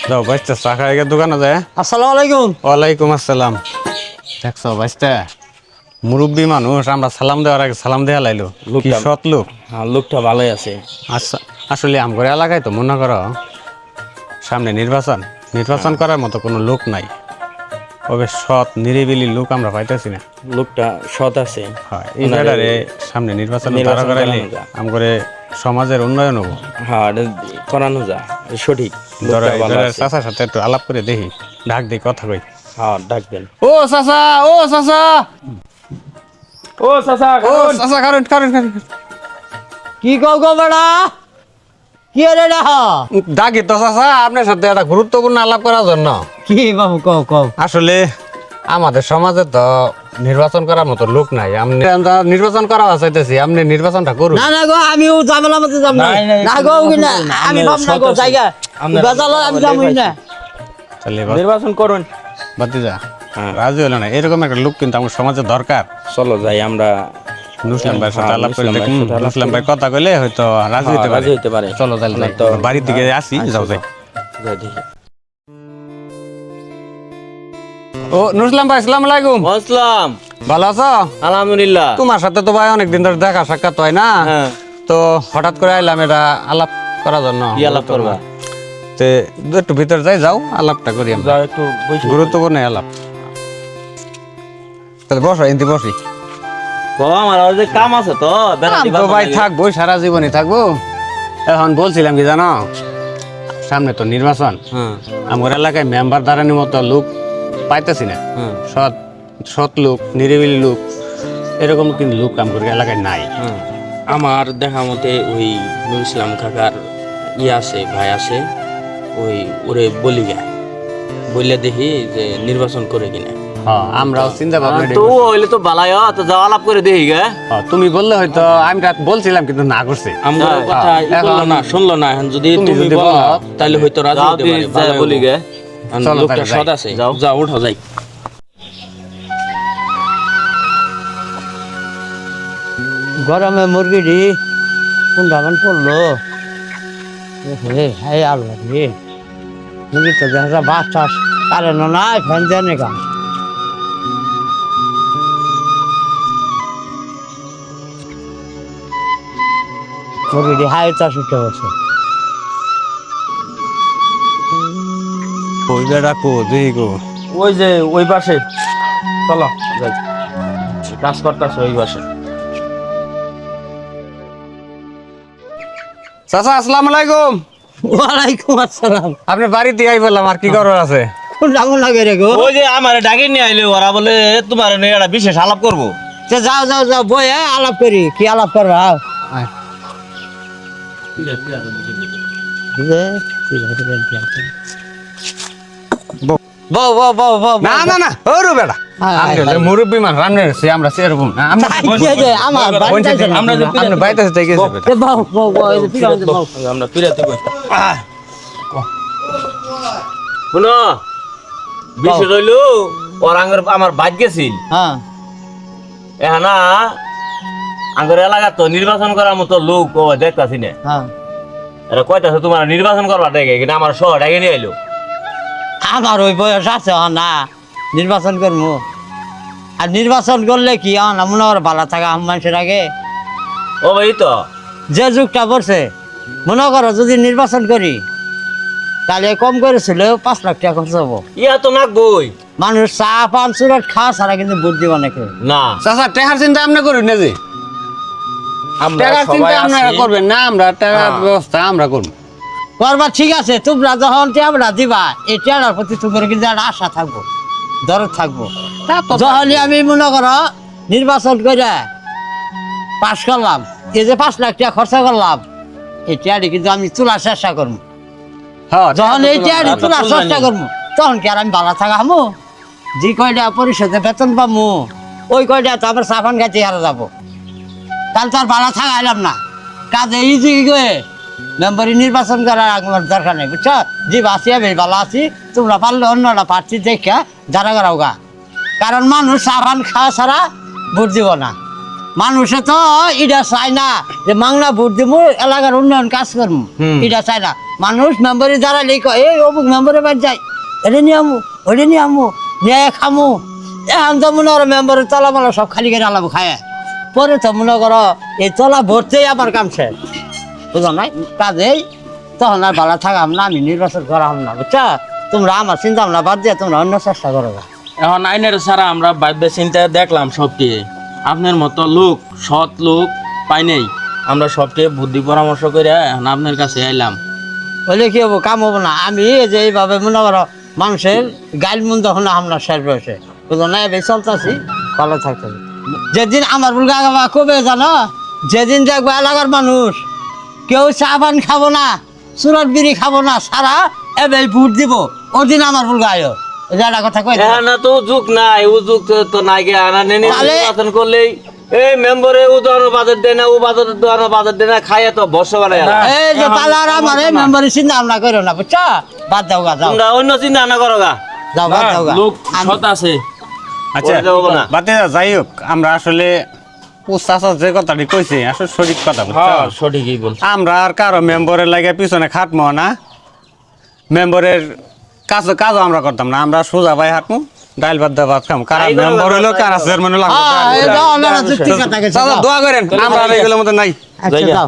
যাও বাইস্তা চা খাই দোকানে যায়। আসসালামু আলাইকুম। ওয়ালাইকুম আসসালাম। দেখছো বাইস্তা মুরব্বী মানুষ, আমরা সালাম দেওয়ার আগে সালাম দেয়া লাইলো। কি সৎ লোক। হ্যাঁ, লোকটা ভালোই আছে। আচ্ছা, আসলে আমগর এলাকায় তো মনে করো সামনে নির্বাচন করার মতো কোনো লোক নাই। তবে সৎ নিরিবিলি লোক আমরা পাইতেছি না। লোকটা সৎ আছে। হয় এই জায়গায় সামনে নির্বাচন করাইলে আমগরে সমাজের উন্নয়ন হবো। হ্যাঁ, এটা করানো যায়, সঠিক। ধরো লোকটা ভালো আছে। চাচার সাথে একটু আলাপ করে দেখি, ঢাক দিয়ে কথা কই। হ্যাঁ, ডাকবেন। ও চাচা, ও চাচা, ও চাচা, ও চাচা, কারণ কারণ কারণ কি কও গো বেড়া? কি রে না? ডাকি তো চাচা আপনার সাথে একটা গুরুত্বপূর্ণ আলাপ করার জন্য। কি বাবু কও কও? আসলে আমাদের সমাজে তো নির্বাচন করার মতো লোক নাই। আমরা নির্বাচন করা চাইতেছি, আপনি নির্বাচনটা করুন। না না গো, আমি ও ঝামেলা মধ্যে যাব না। না গো, না আমি ভাব না গো, জায়গা বাজালে আমি যাবই না। তাহলে নির্বাচন করুন। বাতিজা রাজি হলো না, এরকম একটা লোক কিন্তু আমার সমাজে দরকার। চলো যাই আমরা মুসলিম ভাইয়ের সাথে আলাপ করে দেখুন। মুসলিম ভাই কথা কইলে হয়তো রাজি হইতে পারে। চলো তাহলে যাই, বাড়ির দিকে আসি। যাও যাই। ও নুসলাম ভাই, আসসালামু আলাইকুম। আসসালাম। ভালো আছো? আলহামদুলিল্লাহ। তোমার সাথে তো ভাই অনেকদিন ধরে দেখা সাক্ষাৎ হয় না। তো হঠাৎ করে আইলাম এটা আলাপ করার জন্য। কি আলাপ করবা? তে একটু ভিতর যাই, যাও আলাপটা করি আমরা। যাও একটু বসি। গুরুত্বপূর্ণ আলাপ। তাহলে বসো, এনতি বসি। আমার যে কাম আছে তো, তো ভাই থাকবো, সারা জীবনই থাকবো। এখন বলছিলাম কি জানো, সামনে তো নির্বাচন। আমার এলাকায় মেম্বার দাঁড়ানোর মতো লোক পাইতেছি না। সৎ লোক, নিরিবিলি লোক, এরকম কিন্তু লোক আমার এলাকায় নাই। আমার দেখা মতে ওই নুর ইসলাম কাকার আছে, ভাই আছে, ওই ওরে বলি গা বললে দেখি যে নির্বাচন করে কিনা। আমরাও চিন্তা ভাবনা তো হইলে তো বালাই, তো যাওয়া আলাপ করে দেখি গা। তুমি বললে হয়তো, আমি বলছিলাম কিন্তু না করছে। আমার কথা বললো না, শুনলো না। এখন যদি তুমি বলো তাহলে হয়তো রাজি হতে পারে। বলি গা, লোকটা সৎ আছে। যাও উঠো যাই। গরমে মুরগিটি কোন ভাগান পড়লো হে আল্লাহ রে। মুরগি তো দেখা যায় বাস টাস কারে না ফ্যান জানে গা। মুরগিটি হাই চাষ উঠে গেছে। ওই যে রাখো, দেখি গো। ওই যে ওই পাশে, চলো যাই, কাজ করতেছে ওই পাশে। চাচা, আসসালামু আলাইকুম। ওয়ালাইকুম আসসালাম। আপনি বাড়িতে আই বললাম, আর কি করার আছে? কোন ডাঙর লাগে রে গো? ওই যে আমার ডাকে নিয়ে আইলে, ওরা বলে তোমার একটা বিশেষ আলাপ করবো। যাও যাও যাও, বই আলাপ করি। কি আলাপ করবা? না না না, ওরু বেড়া মুরব্বী মান রান্না আমরা সেরকম না। আমরা বাইতে থেকে আমরা পিরাতে শুনো, বিষয় রইল ওরাঙ্গের আমার বাদ গেছিল। এখন আঙ্গর এলাকা তো নির্বাচন করার মতো লোক দেখতাছি না। এটা কয়তাছে তোমার নির্বাচন করবার দেখে, কিন্তু আমার শহর ডেকে নিয়ে এলো। আমার ওই বয়স আছে না, নির্বাচন করবো। আর নির্বাচন করলে কি মনে হয় ভালো থাকা মানুষের আগে। ও ভাই, তো যে যুগটা পড়ছে, মনে করো যদি নির্বাচন করি তাহলে কম করেছিল 5 লাখ টাকা খরচ হবো। ইয়া তো নাকবই। মানুষ চা পান চুরট খাওয়া ছাড়া কিন্তু ভোট দিব নাকি না। চাচা, টাকার চিন্তা আপনি করুন না, যে টাকার চিন্তা আপনারা করবেন না, আমরা টাকার ব্যবস্থা আমরা করবো। করবা ঠিক আছে, তোমরা যখন আমরা দিবা এই টেরার প্রতি তোমার কিন্তু একটা আশা থাকবো, দরদ থাকবো। যখনই আমি মনে করো নির্বাচন করে পাশ করলাম, এই যে 5 লাখ টাকা খরচা করলাম, এই টেয়ারি কিন্তু আমি তোলার চেষ্টা করবো। যখন এই টেয়ারি তোলার চেষ্টা করবো, তখন কি আর আমি ভালো থাকা হামো? যে কয়টা পরিষদে বেতন পাবো, ওই কয়টা তো আবার সাফান গাছে হারা যাবো। তাহলে তো আর ভালো থাকা এলাম না। কাজে ইজি গিয়ে মেম্বারি নির্বাচন করার আমার দরকার নেই, বুঝছো? জি বাসি আমি ভালো আছি, তোমরা পারলে অন্যরা প্রার্থী দেখা যারা করাও গা। কারণ মানুষ সাবান খাওয়া ছাড়া ভোট দিব না। মানুষে তো এটা চায় না যে মাংনা ভোট দিব এলাকার উন্নয়ন কাজ করবো এটা চায় না মানুষ মেম্বারে দ্বারা লিখো এই অমুক মেম্বারে বাদ যায় এটা নিয়ে আমু ওইটা নিয়ে আমু নিয়ে খামু এখন তো মনে করো মেম্বারের তলামালা সব খালি করে আলাবো খায় পরে তো মনে করো এই তলা ভরতেই আমার কাম শেষ বুঝো নাই কাজেই তখন আর ভালো থাকাম না আমি নির্বাচন করাম না বুঝছা তোমরা আমার চিন্তা ভাবনা বাদ দিয়ে তোমরা অন্য চেষ্টা করো এখন আইনের ছাড়া আমরা ভাববে চিন্তা দেখলাম সবকে আপনার মতো লোক সৎ লোক পাই নাই আমরা সবকে বুদ্ধি পরামর্শ করে এখন আপনার কাছে আইলাম বলে কি হবো কাম হবো না আমি এই যে এইভাবে মনে করো মানুষের গাইল মন তখন আমরা শেষ বয়সে বুঝলো না এবার চলতেছি ভালো থাকতে হবে। যেদিন আমার ভুল গাবা কবে জানো যেদিন দেখবো এলাকার মানুষ কেউ চা পান খাবো না সুরত বিড়ি খাবো না সারা এবার ভোট দিব ওদিন আমার ভুল গায়ও এটা কথা কই হ্যাঁ না তো যুগ নাই ও যুগ তো নাই গে আনা নেই তাহলে- নির্বাচন করলেই এই মেম্বারে ও তো বাজার দেয় না ও বাজার দেয় না খাইয়া তো বর্ষ বানায় না। এই যে পালার আমার এই মেম্বারের চিন্তা ভাবনা করো না বুঝছো বাদ দাও গা যাও তোমরা অন্য চিন্তা না করো গা যাও বাদ দাও গা লোক আমি- সৎ আছে আচ্ছা ওইটা হবো না। বাতে যাই হোক আমরা আসলে ও চাচা যে কথাটি কইছে আসলে সঠিক কথা বুঝছো হ্যাঁ সঠিকই বলছে আমরা আর কারো মেম্বরের লাগে পিছনে খাটমো না মেম্বরের কাজও আমরা করতাম না আমরা সোজা ভাই হাঁটমো ডাইল ভাত দা ভাত খাম কারা তাই করো, মেম্বর হইলো তাই কারা করো। চেয়ারম্যান হইলো হ্যাঁ এই যাও আমরা যুক্তি কথা গেছে দোয়া করেন আমরা আর এগুলোর মধ্যে নাই আচ্ছা যাই গে। যাও